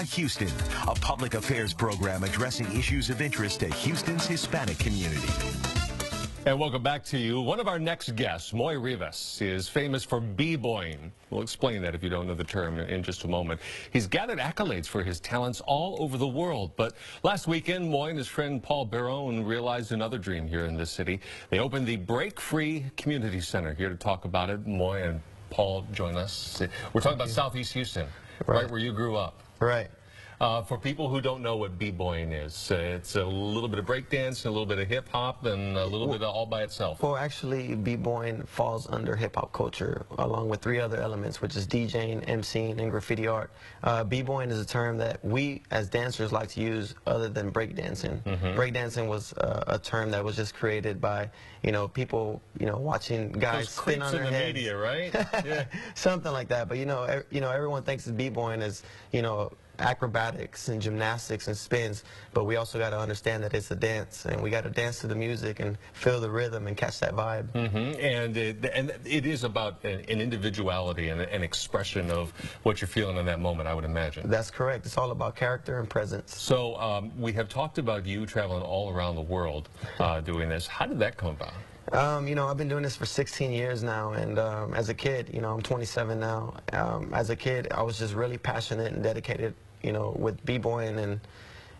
Hola Houston, a public affairs program addressing issues of interest to Houston's Hispanic community. And welcome back to you. One of our next guests, Moy is famous for b-boying. We'll explain that if you don't know the term in just a moment. He's gathered accolades for his talents all over the world. But last weekend, Moy and his friend Paul realized another dream here in this city. They opened the Break Free Community Center. Here to talk about it, Moy and Paul join us. We're talking about Southeast Houston, right where you grew up. Right. For people who don't know what b-boying is, it's a little bit of breakdance, a little bit of hip-hop, and a little bit of all by itself. Well, actually, b-boying falls under hip-hop culture, along with 3 other elements, which is DJing, MCing, and graffiti art. B-boying is a term that we, as dancers, like to use other than breakdancing. Breakdancing was a term that was just created by, people, watching guys spin on their heads. In the media, right? Yeah. Something like that. But, everyone thinks of b-boying as, acrobatics and gymnastics and spins, but we also got to understand that it's a dance, and we got to dance to the music and feel the rhythm and catch that vibe. And it is about an individuality and an expression of what you're feeling in that moment, I would imagine. That's correct. It's all about character and presence. So we have talked about you traveling all around the world doing this. How did that come about? I've been doing this for 16 years now, and as a kid, I'm 27 now. As a kid, I was just really passionate and dedicated, with b-boying, and,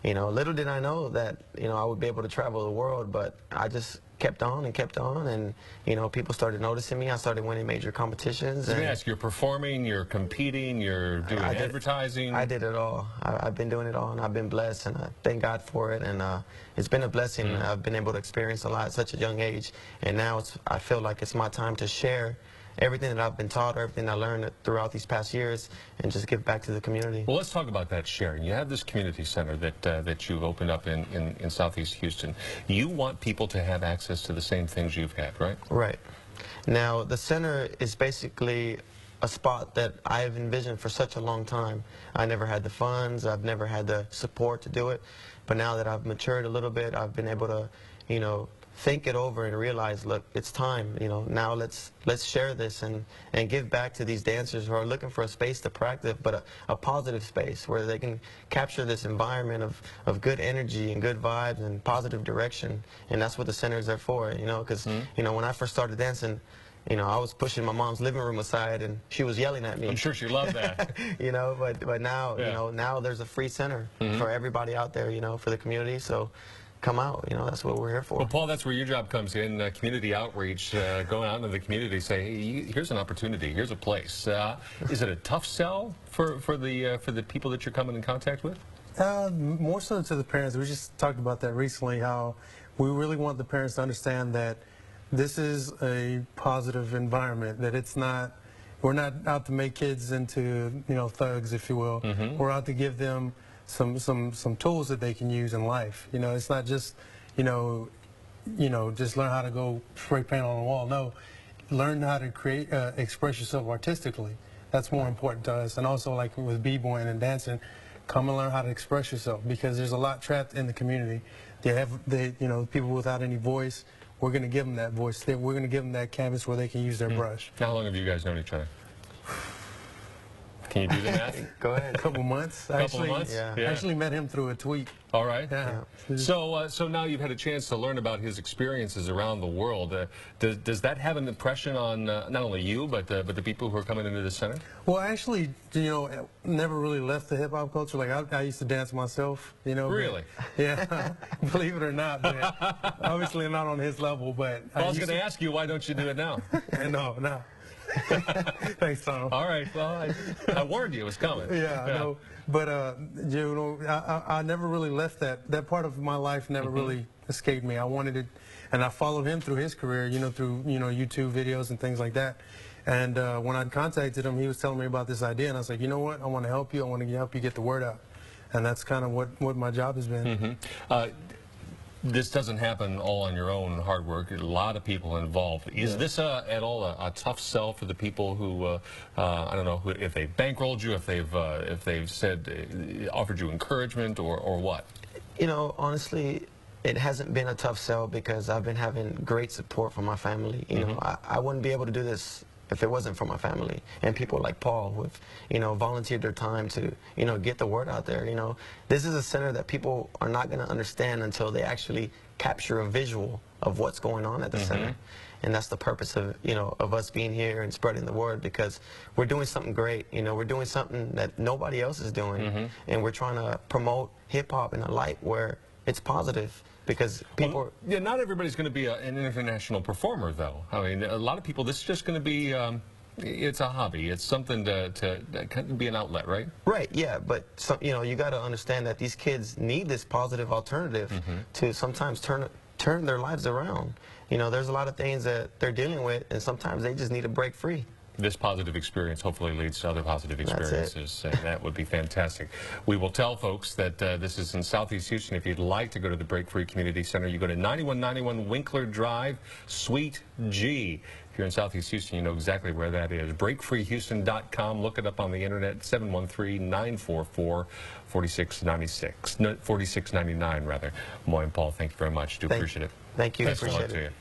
little did I know that, I would be able to travel the world, but I just kept on, and, people started noticing me. I started winning major competitions. Let me ask, you're performing, you're competing, you're doing advertising? I did it all. I've been doing it all, and I've been blessed, and I thank God for it, and it's been a blessing. I've been able to experience a lot at such a young age, and now I feel like it's my time to share everything that I've been taught, everything I learned throughout these past years, and just give back to the community. Well, let's talk about that sharing. You have this community center that you've opened up in Southeast Houston. You want people to have access to the same things you've had, right? Right. Now, the center is basically a spot that I've envisioned for such a long time. I never had the funds, I've never had the support to do it, but now that I've matured a little bit, I've been able to, think it over and realize, look, it's time, now let's share this and give back to these dancers who are looking for a space to practice, but a positive space where they can capture this environment of good energy and good vibes and positive direction. And that's what the center is there for, because, when I first started dancing, I was pushing my mom's living room aside, and she was yelling at me. I'm sure she loved that. But now, now there's a free center for everybody out there, for the community. So come out, that's what we're here for. Well, Paul, that's where your job comes in, community outreach, going out into the community, say, hey, here's an opportunity, here's a place. Is it a tough sell for the people that you're coming in contact with? More so to the parents. We just talked about that recently, how we really want the parents to understand that this is a positive environment, that it's not, we're not out to make kids into, thugs, if you will. We're out to give them some tools that they can use in life. It's not just, just learn how to go spray paint on the wall. No, learn how to create, express yourself artistically. That's more important to us. And also, like with b-boying and dancing, come and learn how to express yourself, because there's a lot trapped in the community. People without any voice. We're going to give them that voice. We're going to give them that canvas where they can use their brush. How long have you guys known each other? Can you do the math? Go ahead. A couple months. A couple of months? Yeah. I actually met him through a tweet. All right. Yeah. So now you've had a chance to learn about his experiences around the world. Does that have an impression on not only you, but the people who are coming into the center? Well, actually, never really left the hip-hop culture. Like, I used to dance myself, Really? Yeah. Believe it or not. But obviously not on his level, but I was going to ask you, why don't you do it now? No. Thanks, Tom. All right. Well, I warned you it was coming. Yeah, I know. But, I never really left that. That part of my life never really escaped me. I wanted it, and I followed him through his career, through, YouTube videos and things like that. And when I contacted him, he was telling me about this idea, and I was like, you know what? I want to help you. I want to help you get the word out. And that's kind of what my job has been. This doesn't happen all on your own hard work. A lot of people involved. Is this at all a tough sell for the people who, I don't know, if they've bankrolled you, if they've said, offered you encouragement, or what? Honestly, it hasn't been a tough sell, because I've been having great support from my family. I wouldn't be able to do this if it wasn't for my family and people like Paul who have, you know, volunteered their time to, you know, get the word out there. You know, this is a center that people are not going to understand until they actually capture a visual of what's going on at the center. And that's the purpose of, you know, of us being here and spreading the word, because we're doing something great. You know, we're doing something that nobody else is doing, and we're trying to promote hip-hop in a light where it's positive, because people... Well, yeah, not everybody's going to be an international performer, though. I mean, a lot of people, this is just going to be... it's a hobby. It's something to kind of be an outlet, right? Right, yeah, but you know, you got to understand that these kids need this positive alternative to sometimes turn their lives around. You know, there's a lot of things that they're dealing with, and sometimes they just need to break free. This positive experience hopefully leads to other positive experiences, and that would be fantastic. We will tell folks that this is in Southeast Houston. If you'd like to go to the Break Free Community Center, you go to 9191 Winkler Drive, Suite G. If you're in Southeast Houston, you know exactly where that is. BreakFreeHouston.com. Look it up on the internet. 713-944-4696. 4699, rather. Moy and Paul, thank you very much. Do appreciate it. Thank you. Best of luck Appreciate it. to you.